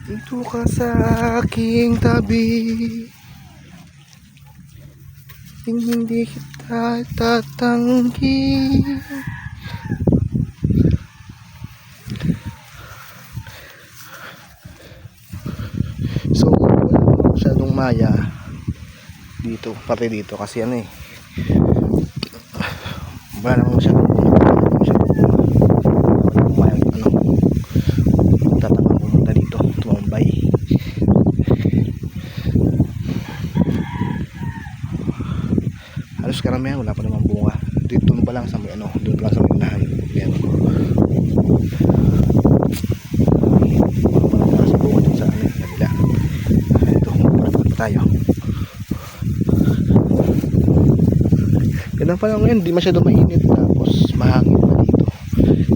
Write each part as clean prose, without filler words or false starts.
Dito ka sa aking tabi, hindi kita tatanggi. So wala masyadong maya dito, pati dito kasi ano eh, wala naman masyadong maya, tatangang pumunta dito, tumambay. Halos karamihan wala pa namang bunga dito pa lang sa may doon pa lang sa may unahan. Yan, wala sa bunga dun sa kanila. Ito, parang tayo. Ganda pa lang ngayon, di masyado mainit, tapos mahangin pa dito,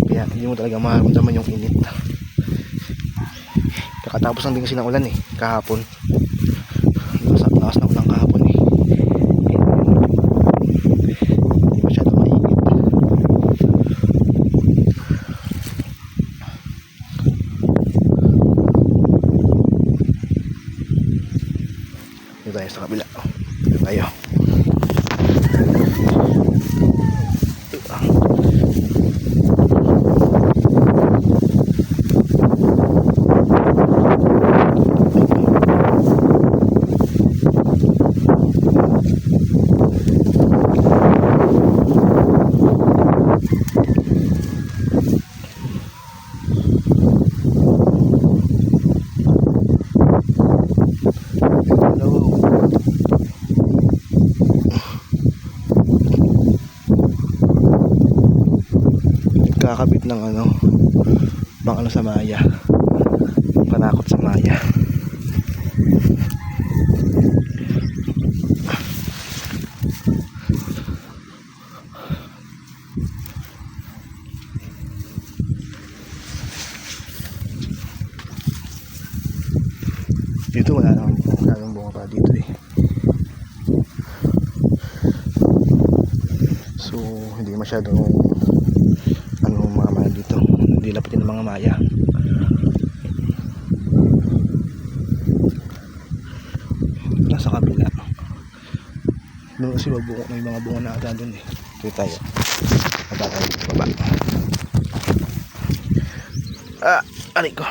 kaya hindi mo talaga maramdaman yung init. Kakatapos lang din kasi ng ulan eh, kahapon. Lakas na ulan kahapon eh. Hindi masyado mainit. Dito tayo sa kabila. Dito tayo. Kakabit ng bang sa maya, panakot sa maya. Dito wala namang bunga pa dito eh, so hindi masyadong mga maya dito, hindi lapitin ng mga maya. Nasa kabila doon kasi may mga bunga na ata doon eh. Dito tayo, matatayo sa baba. Aray ko.